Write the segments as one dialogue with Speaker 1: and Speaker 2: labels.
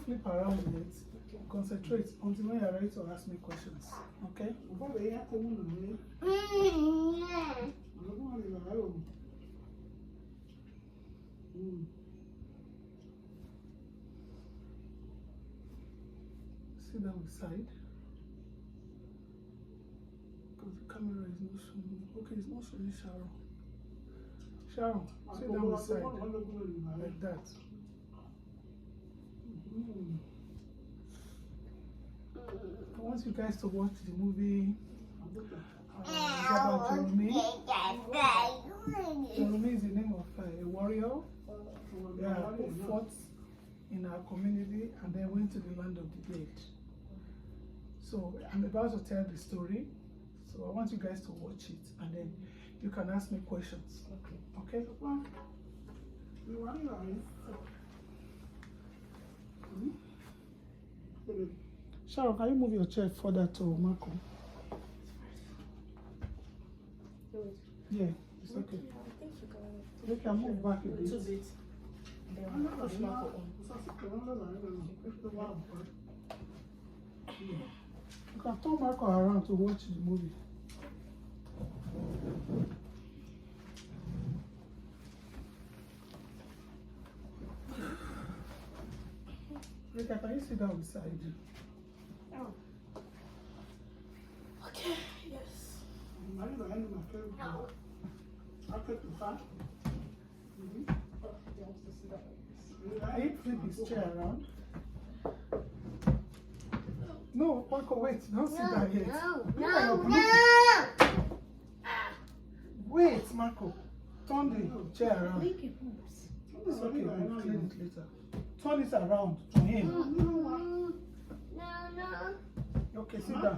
Speaker 1: flip around with it. Concentrate until when you're ready to ask me questions. Okay? Sit down beside. Because the camera is not showing. Okay, it's not showing Sharon. Sharon, sit down beside. Like that. I want you guys to watch the movie about JOROMI. JOROMI is the name of a warrior who fought in our community and then went to the land of the dead. So I'm about to tell the story. So I want you guys to watch it and then you can ask me questions. Okay? Sharon, can you move your chair further to Marco? Yeah, it's okay. You can move back a bit. Push Marco on. You can turn Marco around to watch the movie. Rika, can you sit down beside you?
Speaker 2: Oh. Okay, yes.
Speaker 1: Can you flip his chair around? No, Marco, wait, don't sit down yet.
Speaker 2: No.
Speaker 1: Wait, Marco, turn the chair around.
Speaker 2: Make it moves.
Speaker 1: It's okay, we'll clean it later. Turn it around to him.
Speaker 2: No.
Speaker 1: Okay, sit down.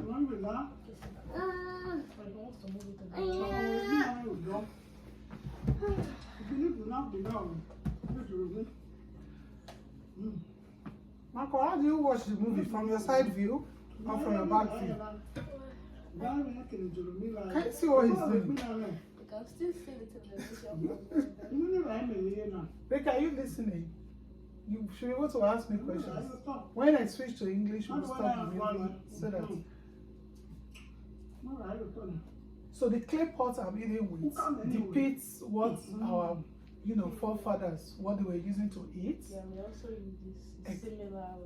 Speaker 1: Marco, how do you watch the movie? From your side view or from your back view? Can you see what he's doing?
Speaker 2: You can still see the television.
Speaker 1: Rick, are you listening? You should be able to ask me questions. When I switch to English, we'll stop the movie so that. So the clay pot I'm eating with depicts what our, forefathers, what they were using to eat.
Speaker 2: Yeah, we also use this similar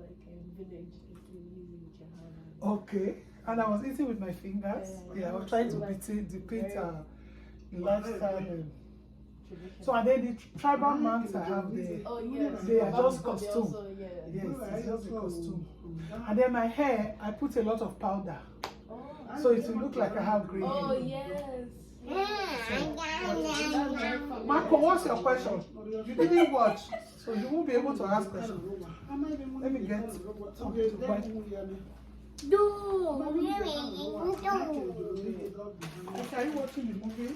Speaker 2: village people use in Japan.
Speaker 1: Okay, and I was eating with my fingers. Yeah, I was trying to depict lifestyle. So and then the tribal mans I have there, they are just costume. Yes, it's just a costume. And then my hair, I put a lot of powder. So it will look like I have green hair.
Speaker 2: Oh, yes.
Speaker 1: Marco, what's your question? You didn't watch, so you won't be able to ask questions. Let me get something to bite.
Speaker 2: No.
Speaker 1: Okay, are you watching the movie?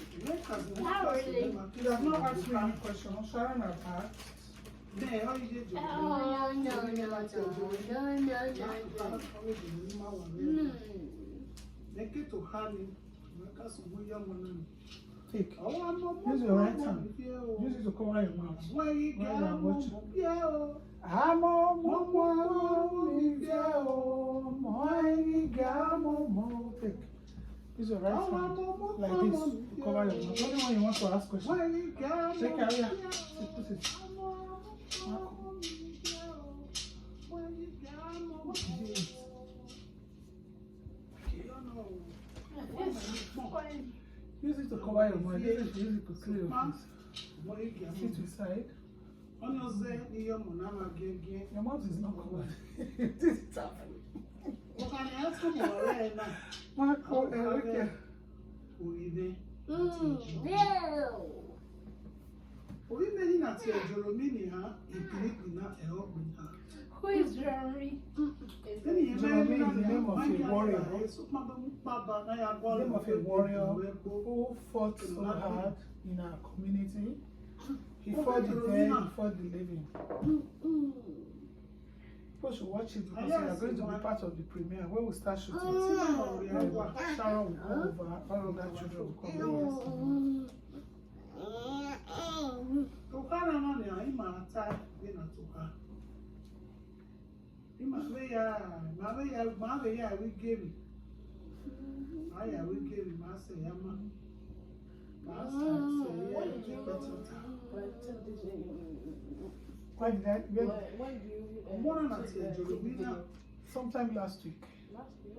Speaker 2: Not really.
Speaker 1: You have not asked me any questions. Sharon has asked.
Speaker 2: No.
Speaker 1: Take. Use your right hand. Use it to cover your mouth. While you are watching. Take. Use your right hand like this to cover your mouth. Only when you want to ask questions. Take care. Yeah. Put it. Use it to cover your mouth. Use it to clear your face. Sit beside. Your mouth is not covered. This is tough. Marco, okay.
Speaker 2: Who is JOROMI?
Speaker 1: JOROMI is the name of a warrior. The name of a warrior who fought so hard in our community. He fought the dead, he fought the living. People should watch it because we are going to be part of the premiere where we start shooting. Sharon will come over, all of that children will come over. Why did I?
Speaker 2: When do you
Speaker 1: Sometime last week.
Speaker 2: Last year?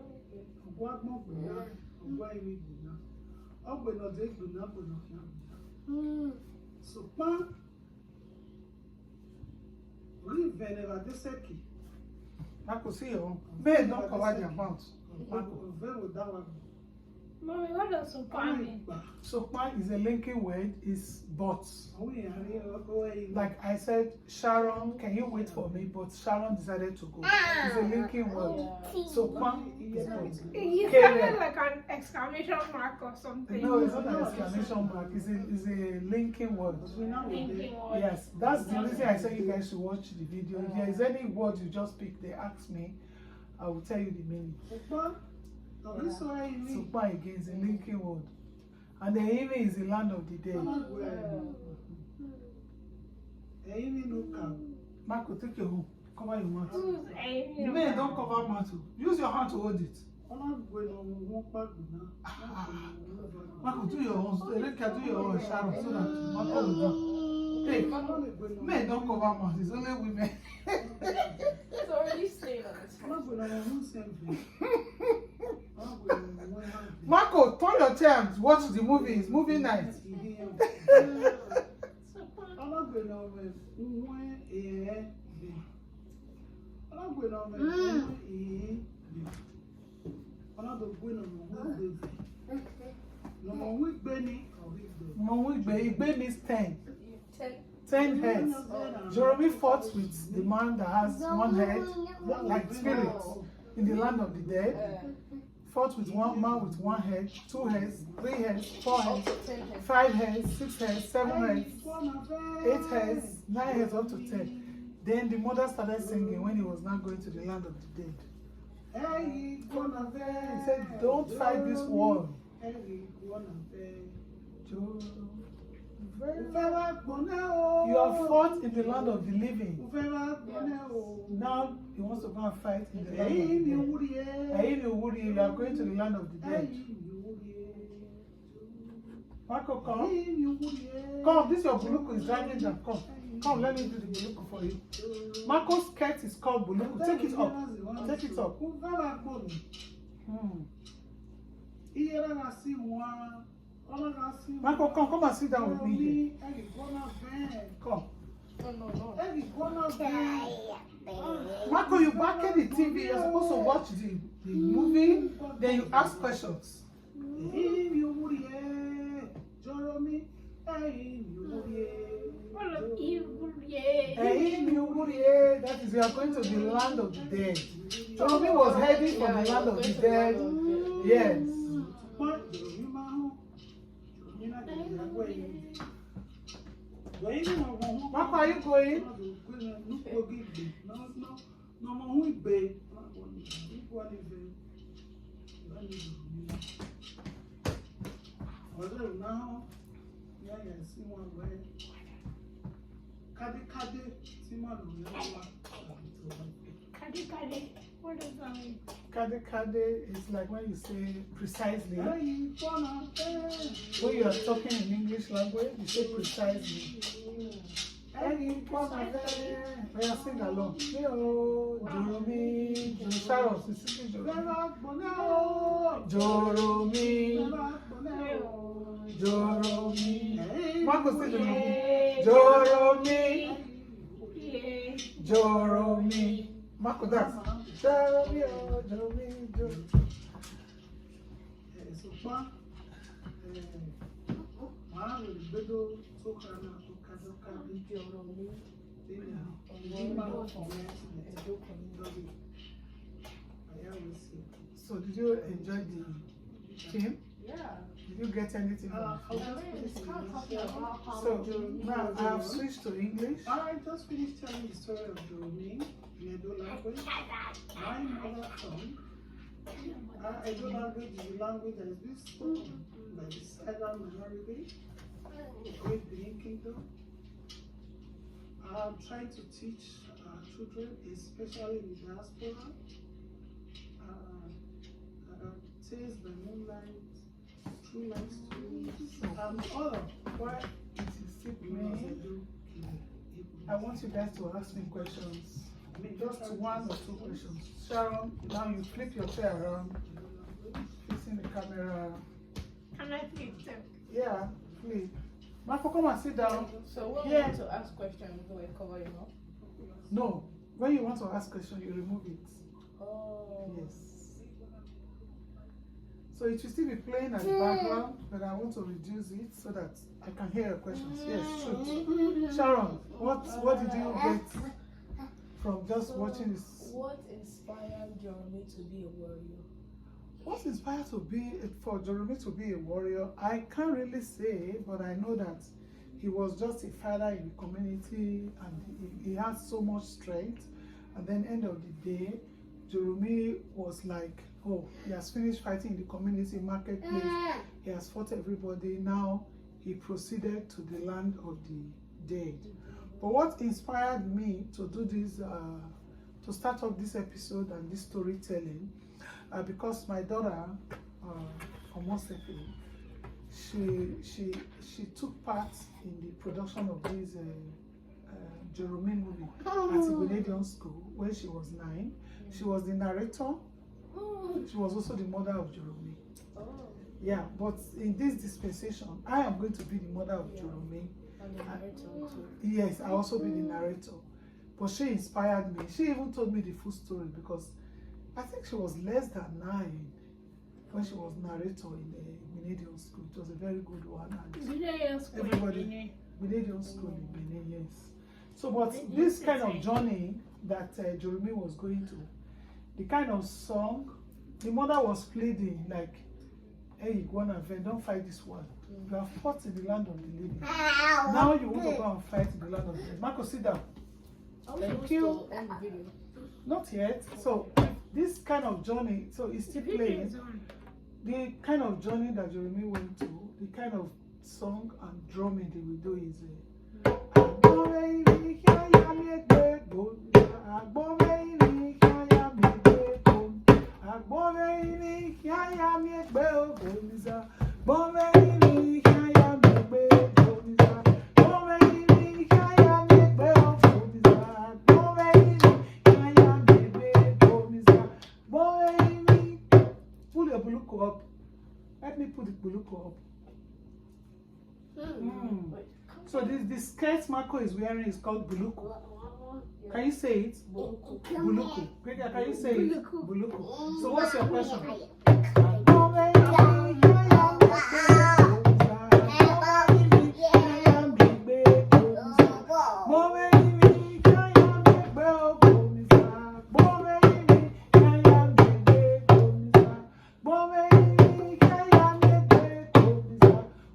Speaker 1: Marco, see you. Men don't cover their mouth.
Speaker 3: Mommy, what does sopa mean?
Speaker 1: Sopa is a linking word, is but. Like I said, Sharon, can you wait for me? But Sharon decided to go. It's a linking word. Sopa is but.
Speaker 3: You sounded like an exclamation mark or something.
Speaker 1: No, it's not an exclamation mark. It's a linking word.
Speaker 3: Linking word.
Speaker 1: Yes, that's the reason I said you guys should watch the video. If there is any word you just pick, they ask me, I will tell you the meaning. Sopa again is a linking word. And the Ęghi is the land of the dead. Marco, take your home. Cover your mouth. Men don't cover mouth. Use your hand to hold it. Marco, do your own. Erika, do your own. Sharon, so that Marco will do. Hey, men don't cover mouth. It's only women.
Speaker 2: It's already staying on its phone.
Speaker 1: Marco, turn your chair and watch the movie. It's movie night. Igbe means 10. 10 heads. JOROMI fought with the man that has one head, like spirit, in the land of the dead. Fought with one man with one head, 2 heads, 3 heads, 4 heads, 5 heads, 6 heads, 7 heads, 8 heads, 9 heads, up to 10. Then the mother started singing when he was now going to the land of the dead. He said, don't fight this war. You have fought in the land of the living. Now he wants to go and fight in the land of the dead. You are going to the land of the dead. Marco, come. Come, this your buluku is dragging down. Come. Come, let me do the buluku for you. Marco's skirt is called buluku. Take it up. Take it up. Marco, come and sit down with me here. Come. Marco, you back at the TV. You're supposed to watch the movie, then you ask questions. That is, we are going to the land of the dead. JOROMI was heading for the land of the dead. Yes. Marco, are you going?
Speaker 3: What does that mean?
Speaker 1: Kade is like when you say precisely. When you are talking in English language, you say precisely. We are sing along. JOROMI, Sharon, JOROMI, JOROMI. Marco, say JOROMI, JOROMI. Marco, that's JOROMI, JOROMI. So did you enjoy the film?
Speaker 2: Yeah.
Speaker 1: Did you get anything from the film? So now I have switched to English.
Speaker 4: I just finished telling the story of JOROMI in Ędo language. My mother tongue. Ędo language is the language that is being spoken by the Southern minority, the Great Benin Kingdom. I'm trying to teach children, especially in the diaspora, Tales by Moonlight, True Life Stories, and other.
Speaker 1: Why it is still playing? I want you guys to ask me questions. Just one or two questions. Sharon, now you flip your chair around, facing the camera.
Speaker 3: Can I flip them?
Speaker 1: Yeah, flip. Marco, come and sit down.
Speaker 2: So when
Speaker 1: Yeah.
Speaker 2: we want to ask questions, do I cover it up?
Speaker 1: No, when you want to ask questions, you remove it.
Speaker 2: Oh.
Speaker 1: Yes. So it will still be playing at the background, but I want to reduce it so that I can hear your questions. Yes, shoot. Sharon, what did you get from just watching this?
Speaker 2: What inspired JOROMI to be a warrior?
Speaker 1: What's inspired for JOROMI to be a warrior? I can't really say, but I know that he was just a father in the community and he had so much strength. And then end of the day, JOROMI was like, oh, he has finished fighting in the community marketplace. He has fought everybody. Now he proceeded to the land of the dead. But what inspired me to do this, to start off this episode and this storytelling, because my daughter, Omoseke, she took part in the production of this JOROMI movie at Ebonozędo school when she was 9. She was the narrator. She was also the mother of JOROMI.
Speaker 2: Oh.
Speaker 1: Yeah, but in this dispensation, I am going to be the mother of JOROMI.
Speaker 2: And the narrator too.
Speaker 1: Yes, I also be the narrator. But she inspired me. She even told me the full story because I think she was less than 9 when she was narrator in the Ebonozędo school. It was a very good one. And everybody, Ebonozędo school in Benin, yes. So, but this kind of journey that JOROMI was going to, the kind of song, the mother was pleading like, hey, guona, don't fight this one. You have fought in the land of the living. Now you want to go and fight in the land of the dead. Marco, sit down. Thank you.
Speaker 2: End the video.
Speaker 1: Not yet. So this kind of journey, so it's still playing. The kind of journey that JOROMI went to, the kind of song and drumming they will do is pull your buluko up. Let me put the buluko up. So this skirt Marco is wearing is called buluko. Can you say it? Buluko. Can you say it? Buluko. So what's your question?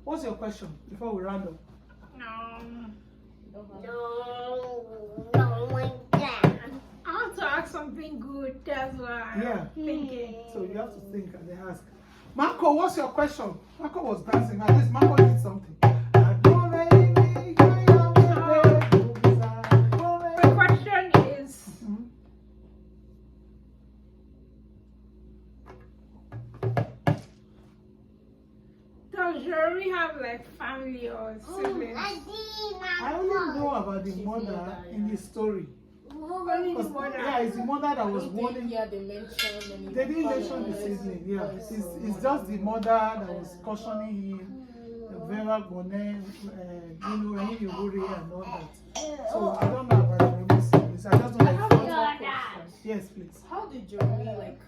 Speaker 1: What's your question before we round up?
Speaker 3: I want to ask something good. That's why I'm thinking.
Speaker 1: So you have to think and then ask. Marco, what's your question? Marco was dancing. At least Marco did something.
Speaker 3: The question is, does JOROMI have like family or siblings?
Speaker 1: I only know about the mother in the story.
Speaker 3: Only the mother.
Speaker 1: Yeah, it's the mother that was warning.
Speaker 2: Yeah, they mentioned.
Speaker 1: They didn't mention the sibling. Yeah, it's just the mother that was cautioning him. Vera Bonet, and all that. So I don't know about the JOROMI siblings. I just know that. Yes, please.
Speaker 2: How did JOROMI like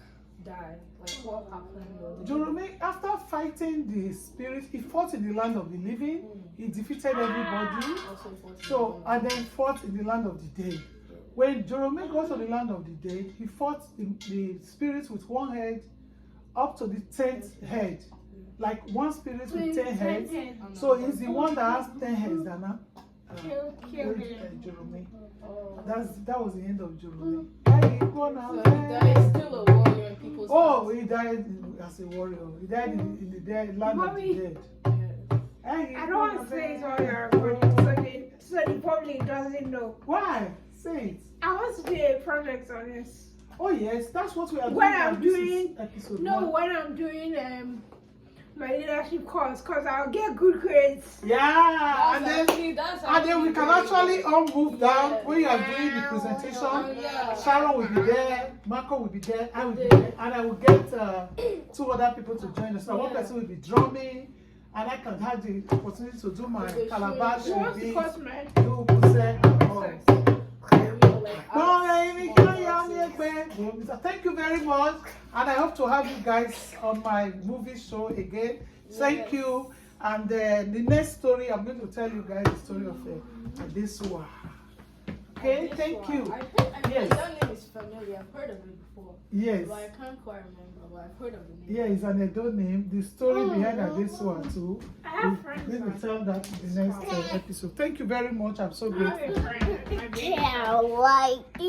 Speaker 2: die? Like what happened?
Speaker 1: JOROMI, after fighting the spirit, he fought in the land of the living. He defeated everybody. So and then fought in the land of the dead. When JOROMI got to the land of the dead, he fought the spirits with one head up to the 10th head. Like one spirit with 10 heads. So he's the one that has 10 heads, Dana. JOROMI. That was the end of JOROMI.
Speaker 2: So he died still a warrior in people's
Speaker 1: he died as a warrior. He died in the dead, land of the dead.
Speaker 3: I don't want to say it's all your body so the public doesn't know.
Speaker 1: Why? Say it.
Speaker 3: I want to do a project on this.
Speaker 1: Oh yes, that's what we are doing.
Speaker 3: When I'm
Speaker 1: and this is
Speaker 3: doing-
Speaker 1: episode
Speaker 3: No,
Speaker 1: 1.
Speaker 3: when I'm doing my leadership course, because I'll get good grades.
Speaker 1: Yeah, and then we can actually all move down
Speaker 2: Yeah.
Speaker 1: when you are doing the presentation.
Speaker 2: Yeah.
Speaker 1: Sharon will be there, Marco will be there, I will be there, and I will get 2 other people to join us. Now, one
Speaker 2: Yeah.
Speaker 1: person will be drumming, and I can have the opportunity to do my
Speaker 2: Okay,
Speaker 1: calabash
Speaker 3: Who
Speaker 1: with
Speaker 3: wants to
Speaker 1: beats,
Speaker 3: course, man?
Speaker 1: do puse, and all.
Speaker 2: Like,
Speaker 1: Thank you very much, and I hope to have you guys on my movie show again. Thank you. And the next story, I'm going to tell you guys the story of this one. Okay, thank you. Yes.
Speaker 2: That name is familiar. I've heard of it before.
Speaker 1: Yes.
Speaker 2: But I can't quite remember. But I've heard of the name.
Speaker 1: Yeah, it's an Ędo name. The story behind this one too.
Speaker 3: I have friends.
Speaker 1: We will tell that in the next episode. Thank you very much. I'm so
Speaker 3: I have
Speaker 1: grateful.
Speaker 3: a friend. My baby.
Speaker 5: Yeah, like